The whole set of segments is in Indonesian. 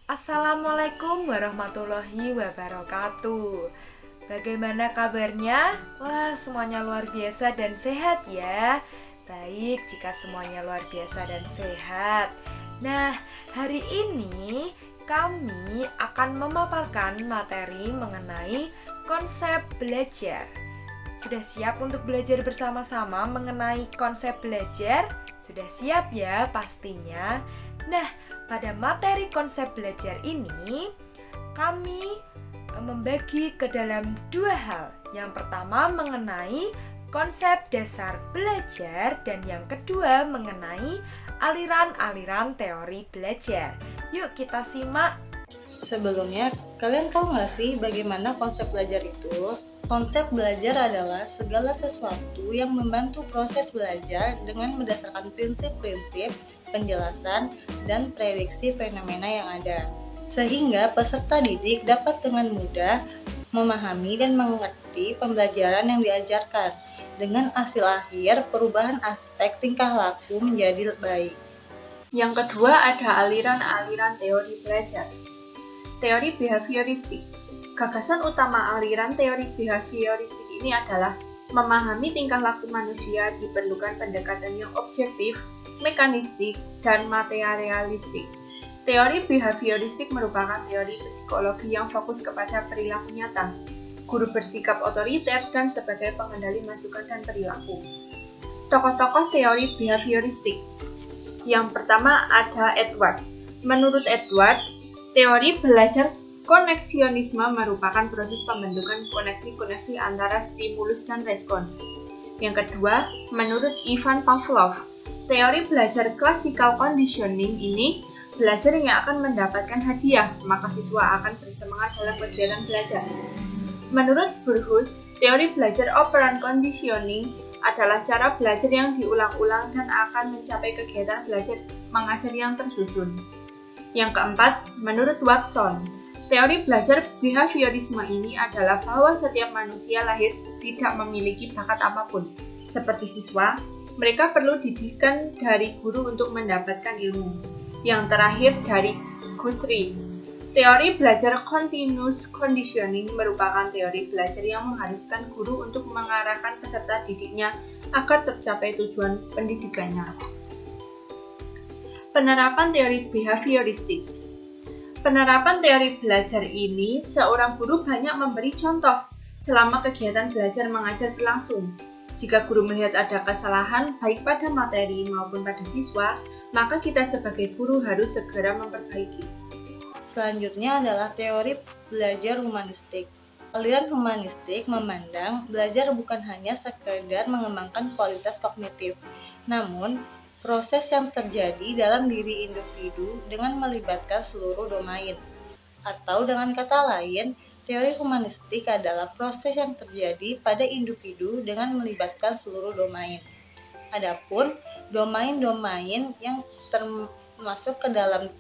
Assalamualaikum warahmatullahi wabarakatuh. Bagaimana kabarnya? Wah, semuanya luar biasa dan sehat ya. Baik jika semuanya luar biasa dan sehat. Nah, hari ini kami akan memaparkan materi mengenai konsep belajar. Sudah siap untuk belajar bersama-sama mengenai konsep belajar? Sudah siap ya pastinya. Nah, pada materi konsep belajar ini, kami membagi ke dalam dua hal. Yang pertama mengenai konsep dasar belajar dan yang kedua mengenai aliran-aliran teori belajar. Yuk kita simak. Sebelumnya, kalian tahu nggak sih bagaimana konsep belajar itu? Konsep belajar adalah segala sesuatu yang membantu proses belajar dengan berdasarkan prinsip-prinsip, penjelasan, dan prediksi fenomena yang ada. Sehingga peserta didik dapat dengan mudah memahami dan mengerti pembelajaran yang diajarkan, dengan hasil akhir perubahan aspek tingkah laku menjadi baik. Yang kedua ada aliran-aliran teori belajar. Teori behavioristik. Gagasan utama aliran teori behavioristik ini adalah memahami tingkah laku manusia diperlukan pendekatan yang objektif, mekanistik, dan materialistik. Teori behavioristik merupakan teori psikologi yang fokus kepada perilaku nyata. Guru bersikap otoriter dan sebagai pengendali masukan dan perilaku. Tokoh-tokoh teori behavioristik. Yang pertama ada Edward. Menurut Edward, teori belajar koneksionisme merupakan proses pembentukan koneksi-koneksi antara stimulus dan respon. Yang kedua, menurut Ivan Pavlov, teori belajar classical conditioning ini belajar yang akan mendapatkan hadiah, maka siswa akan bersemangat dalam kegiatan belajar. Menurut Burhus, teori belajar operant conditioning adalah cara belajar yang diulang-ulang dan akan mencapai kegiatan belajar mengajar yang tersusun. Yang keempat, menurut Watson, teori belajar behaviorisme ini adalah bahwa setiap manusia lahir tidak memiliki bakat apapun. Seperti siswa, mereka perlu didikan dari guru untuk mendapatkan ilmu. Yang terakhir dari Guthrie, teori belajar continuous conditioning merupakan teori belajar yang mengharuskan guru untuk mengarahkan peserta didiknya agar tercapai tujuan pendidikannya. Penerapan teori behavioristik. Penerapan teori belajar ini, seorang guru banyak memberi contoh selama kegiatan belajar mengajar berlangsung. Jika guru melihat ada kesalahan baik pada materi maupun pada siswa, maka kita sebagai guru harus segera memperbaiki. Selanjutnya adalah teori belajar humanistik. Aliran humanistik memandang belajar bukan hanya sekedar mengembangkan kualitas kognitif, namun proses yang terjadi dalam diri individu dengan melibatkan seluruh domain. Atau dengan kata lain, teori humanistik adalah proses yang terjadi pada individu dengan melibatkan seluruh domain. Adapun domain-domain yang termasuk ke dalam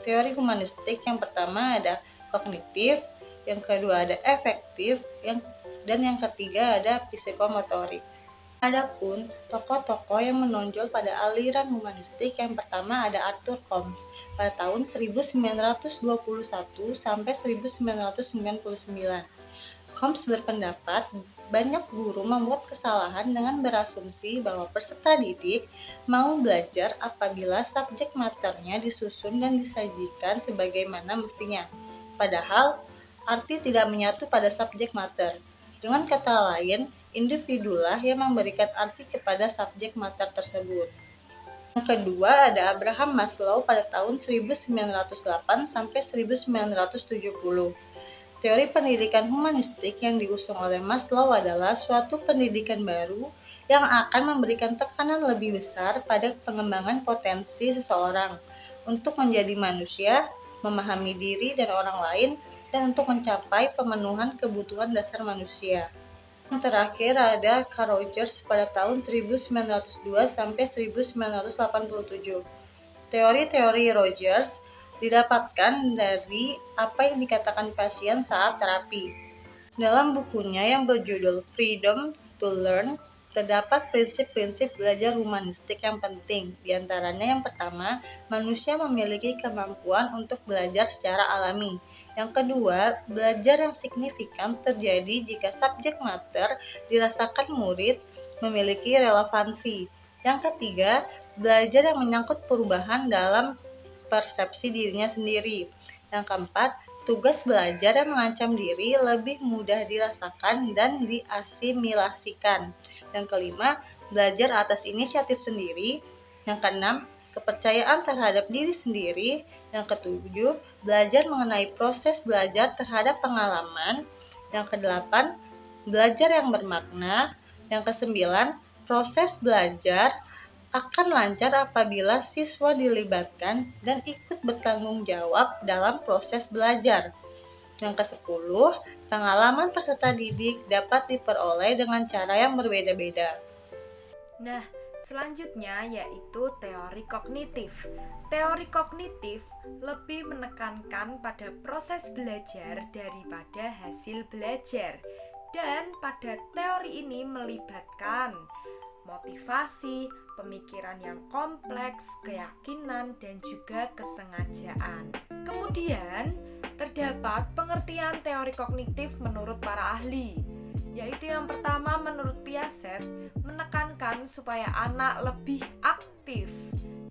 teori humanistik, yang pertama ada kognitif, yang kedua ada efektif, dan yang ketiga ada psikomotorik. Adapun tokoh-tokoh yang menonjol pada aliran humanistik, yang pertama ada Arthur Combs pada tahun 1921 sampai 1999. Combs berpendapat banyak guru membuat kesalahan dengan berasumsi bahwa peserta didik mau belajar apabila subjek maternya disusun dan disajikan sebagaimana mestinya. Padahal arti tidak menyatu pada subjek mater. Dengan kata lain, individulah yang memberikan arti kepada subjek mater tersebut. Yang kedua ada Abraham Maslow pada tahun 1908 sampai 1970. Teori pendidikan humanistik yang diusung oleh Maslow adalah suatu pendidikan baru yang akan memberikan tekanan lebih besar pada pengembangan potensi seseorang untuk menjadi manusia, memahami diri dan orang lain, dan untuk mencapai pemenuhan kebutuhan dasar manusia. Yang terakhir ada Carl Rogers pada tahun 1902 sampai 1987. Teori-teori Rogers didapatkan dari apa yang dikatakan pasien saat terapi. Dalam bukunya yang berjudul Freedom to Learn, terdapat prinsip-prinsip belajar humanistik yang penting. Di antaranya yang pertama, manusia memiliki kemampuan untuk belajar secara alami. Yang kedua, belajar yang signifikan terjadi jika subjek mater dirasakan murid memiliki relevansi. Yang ketiga, belajar yang menyangkut perubahan dalam persepsi dirinya sendiri. Yang keempat, tugas belajar yang mengancam diri lebih mudah dirasakan dan diasimilasikan. Yang kelima, belajar atas inisiatif sendiri. Yang keenam, kepercayaan terhadap diri sendiri. Yang ketujuh, belajar mengenai proses belajar terhadap pengalaman. Yang kedelapan, belajar yang bermakna. Yang kesembilan, proses belajar akan lancar apabila siswa dilibatkan dan ikut bertanggung jawab dalam proses belajar. Yang ke-10, pengalaman peserta didik dapat diperoleh dengan cara yang berbeda-beda. Nah, selanjutnya yaitu teori kognitif. Teori kognitif lebih menekankan pada proses belajar daripada hasil belajar. Dan pada teori ini melibatkan motivasi, pemikiran yang kompleks, keyakinan, dan juga kesengajaan. Kemudian, terdapat pengertian teori kognitif menurut para ahli, yaitu yang pertama menurut Piaget menekankan supaya anak lebih aktif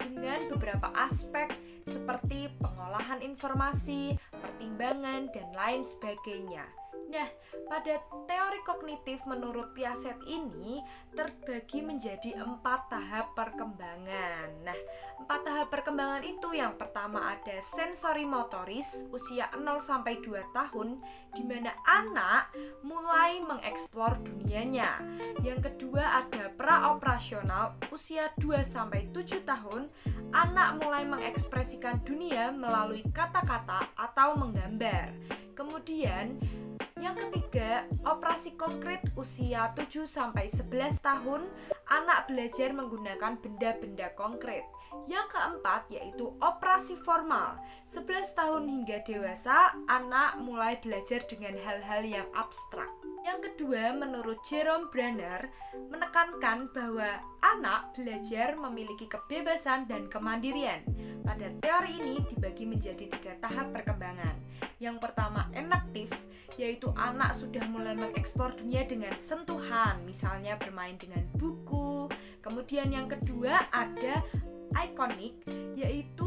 dengan beberapa aspek seperti pengolahan informasi, pertimbangan, dan lain sebagainya. Nah, pada teori kognitif menurut Piaget ini terbagi menjadi 4 tahap perkembangan. Nah, 4 tahap perkembangan itu yang pertama ada sensori motoris usia 0-2 tahun, di mana anak mulai mengeksplor dunianya. Yang kedua ada praoperasional usia 2-7 tahun, anak mulai mengekspresikan dunia melalui kata-kata atau menggambar. Kemudian yang ketiga, operasi konkret usia 7-11 tahun, anak belajar menggunakan benda-benda konkret. Yang keempat yaitu operasi formal, 11 tahun hingga dewasa, anak mulai belajar dengan hal-hal yang abstrak. Yang kedua, menurut Jerome Branner, menekankan bahwa anak belajar memiliki kebebasan dan kemandirian. Pada teori ini dibagi menjadi 3 tahap perkembangan. Yang pertama, enaktif, yaitu anak sudah mulai mengeksplor dunia dengan sentuhan, misalnya bermain dengan buku. Kemudian yang kedua ada ikonik, yaitu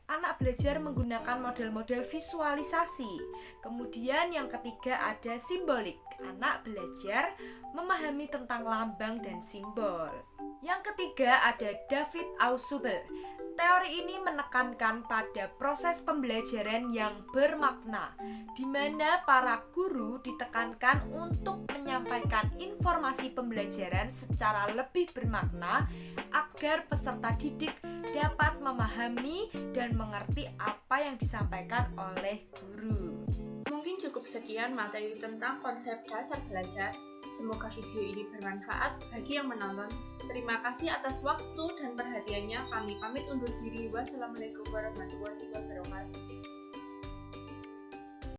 anak belajar menggunakan model-model visualisasi. Kemudian yang ketiga ada simbolik, anak belajar memahami tentang lambang dan simbol. Yang ketiga ada David Ausubel. Teori ini menekankan pada proses pembelajaran yang bermakna, di mana para guru ditekankan untuk menyampaikan informasi pembelajaran secara lebih bermakna agar peserta didik dapat memahami dan mengerti apa yang disampaikan oleh guru. Mungkin cukup sekian materi tentang konsep dasar belajar. Semoga video ini bermanfaat bagi yang menonton. Terima kasih atas waktu dan perhatiannya. Kami pamit undur diri. Wassalamualaikum warahmatullahi wabarakatuh.